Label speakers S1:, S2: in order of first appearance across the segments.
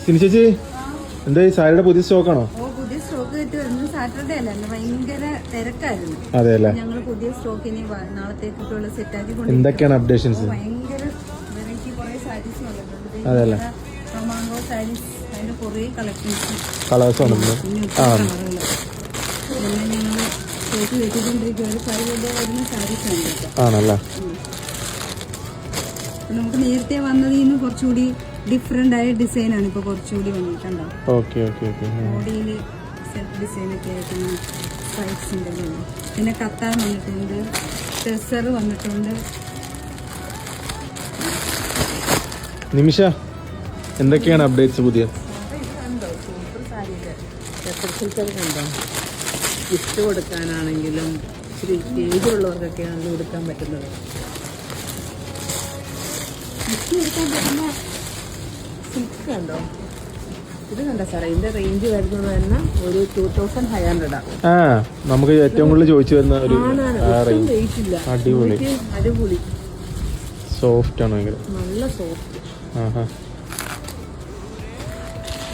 S1: സിനി ചേച്ചി എന്താ ഈ സാരിയുടെ പുതിയ സ്റ്റോക്കാണോ?
S2: പുതിയ സ്റ്റോക്ക് കിട്ടി വരുന്നത് സാറ്റർഡേ അല്ല, ഭയങ്കര തിരക്കായിരുന്നു.
S1: അതെ അല്ലേ?
S2: ഞങ്ങൾ പുതിയ സ്റ്റോക്ക് ഇനി നാളത്തേക്കുള്ള സെറ്റ് ആക്കി.
S1: എന്തൊക്കെയാണ് അപ്ഡേഷൻസ്?
S2: ഭയങ്കര വെറൈറ്റി കുറെ സാരീസ് വന്നിട്ടുണ്ട്.
S1: അതെല്ലേ?
S2: റൊമാങ്കോ സാരീസ്, അതിന്റെ കുറെ കളക്ഷൻസ്
S1: കളേഴ്സ് വന്നിട്ടുണ്ട്.
S2: ഇതെല്ലാം ഞങ്ങൾ സ്റ്റോക്ക് വെച്ചിട്ടുണ്ടിരിക്കുക. ഒരു 5 വരുന്ന സാരീസ് ഉണ്ട്.
S1: ആണല്ലേ?
S2: നമുക്ക് നേരത്തെ വന്നതിൽ നിന്ന് കുറച്ചുകൂടി ഡിഫറെന്റ് ആയ ഡിസൈനാണ് ഇപ്പൊ കുറച്ചുകൂടി വന്നിട്ടുണ്ടോ. ബോഡിയിൽ സെൽഫ് ഡിസൈൻ ഒക്കെ ആയിട്ട് സ്ട്രൈപ്സ് ഉണ്ടല്ലോ. പിന്നെ കത്താൻ വന്നിട്ടുണ്ട്, ടെസർ വന്നിട്ടുണ്ട്.
S1: നിമിഷ എന്തൊക്കെയാണ് അപ്ഡേറ്റ്സ് പുതിയ?
S3: ഗിഫ്റ്റ് കൊടുക്കാനാണെങ്കിലും ഇച്ചിരി ഏജിലുള്ളവർക്കൊക്കെയാണ് കൊടുക്കാൻ പറ്റുന്നത്. സിൽക്ക് കണ്ടോ? ഇത് കണ്ടോ സാറേ, ഇതിന്റെ റേഞ്ച് വരുന്നത് തന്നെ ഒരു 2500.
S1: നമുക്ക് ഏറ്റവും കൂടുതൽ ചോദിച്ചു വരുന്ന ഒരു
S3: വെയിറ്റ് ഇല്ല.
S1: അടിപൊളി
S3: അടിപൊളി
S1: സോഫ്റ്റ് ആണ്, ഭയങ്കര
S3: നല്ല സോഫ്റ്റ്.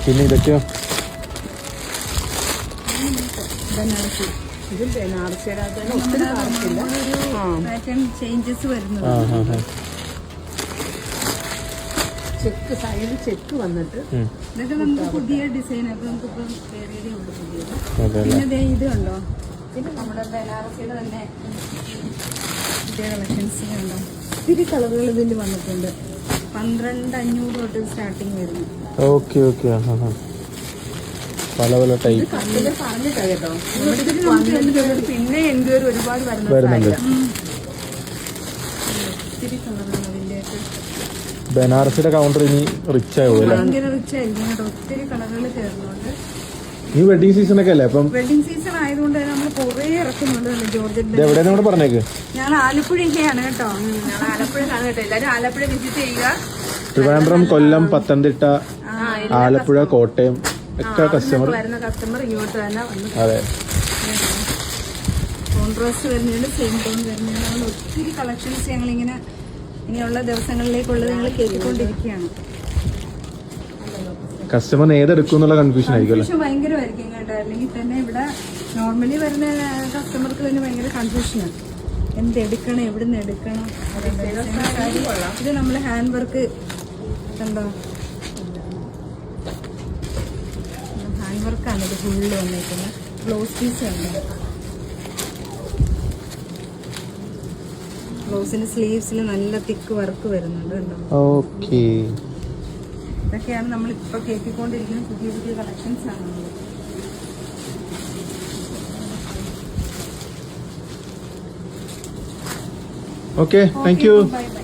S1: പിന്നെ ഇതൊക്കെയോ?
S2: ബനാറസി.
S3: ഇത് ബനാറസിയുടെ തന്നെ ഒത്തിരി കളർസില്ല,
S2: പാറ്റേൺ ചേഞ്ചസ് വരുന്നു.
S3: ചെക്ക് സൈഡ് ചെക്ക് വന്നിട്ട്
S2: ഇതൊക്കെ നമുക്ക് പുതിയ ഡിസൈൻ. അപ്പൊ നമുക്കിപ്പം വേറെ ഉണ്ട് പുതിയത്. പിന്നെ ഇത് കണ്ടോ, പിന്നെ നമ്മുടെ ബനാറസിയുടെ തന്നെ പുതിയ കളക്ഷൻസ് കണ്ടോ. ഒത്തിരി കളറുകൾ ഇതിൽ വന്നിട്ടുണ്ട്. 12,500 തൊട്ട് സ്റ്റാർട്ടിങ് വരുന്നു.
S1: പല പല ടൈപ്പ്
S3: പറഞ്ഞിട്ടാ കേട്ടോ. പിന്നെ എൻക്വയറി ഒരുപാട് വരുന്നുണ്ട്.
S2: ഒത്തിരി കളറാണ് അതിന്റെ.
S1: ബനാറസിയുടെ കൗണ്ടർ ഇനി റിച്ച് ആവുമല്ലേ?
S2: ഭയങ്കര റിച്ച് ആയിരിക്കും കേട്ടോ. ഒത്തിരി കളറുകൾ ചേർന്നുണ്ട്.
S1: ഈ വെഡിങ് സീസൺ ഒക്കെ അല്ലേ? അപ്പം
S2: വെഡിങ് സീസൺ ആയതുകൊണ്ട് തന്നെ നമ്മൾ കുറെ ഇറക്കുന്നുണ്ട്. ജോർജറ്റ്
S1: എവിടെയാണ് പറഞ്ഞേക്ക്?
S2: ഞങ്ങൾ ആലപ്പുഴയൊക്കെയാണ് കേട്ടോ.
S3: ഞങ്ങൾ ആലപ്പുഴക്കാണ് കേട്ടോ. എല്ലാവരും ആലപ്പുഴ വിസിറ്റ് ചെയ്യുക.
S1: ട്രിവാൻഡ്രം, കൊല്ലം, പത്തനംതിട്ട, ആലപ്പുഴ, കോട്ടയം ഒക്കെ കസ്റ്റമർ
S3: വരുന്ന കസ്റ്റമർ ഇങ്ങോട്ട് തന്നെ വന്ന്.
S1: അതെ,
S2: കോൺട്രാസ്റ്റ് വരുന്നുണ്ട്, സെയിം ടോൺ വരുന്നുണ്ട്. നമ്മൾ ഒത്തിരി കളക്ഷൻസ് ഞങ്ങളിങ്ങനെ ഇനിയുള്ള ദിവസങ്ങളിലേക്കുള്ളത് ഞങ്ങൾ കേട്ടിക്കൊണ്ടിരിക്കുകയാണ്.
S1: കസ്റ്റമർ ഏതെടുക്കും എന്നുള്ള കൺഫ്യൂഷൻ ആയിരിക്കും.
S2: ഭയങ്കരമായിരിക്കും കേട്ടോ. അല്ലെങ്കിൽ തന്നെ ഇവിടെ നോർമലി വരുന്ന കസ്റ്റമർക്ക് തന്നെ ഭയങ്കര കൺഫ്യൂഷനാണ്. എന്തെടുക്കണം, എവിടെ നിന്ന് എടുക്കണം. ഇത് നമ്മൾ ഹാൻഡ് വർക്ക് കണ്ടോ, ഹാൻഡ് വർക്കാണ് ഇത് ഫുള്ള് വന്നിരിക്കുന്നത്. ബ്ലൗസ് പീസ് ഉണ്ട്. ബ്ലൗസിന് സ്ലീവ്സിൽ നല്ല തിക്ക് വർക്ക് വരുന്നുണ്ട് കേട്ടോ. ഇതൊക്കെയാണ് നമ്മൾ ഇപ്പൊ കേൾക്കിക്കൊണ്ടിരിക്കുന്ന പുതിയ പുതിയ കളക്ഷൻസ് ആണ്.
S1: Okay, thank you.
S2: Bye bye.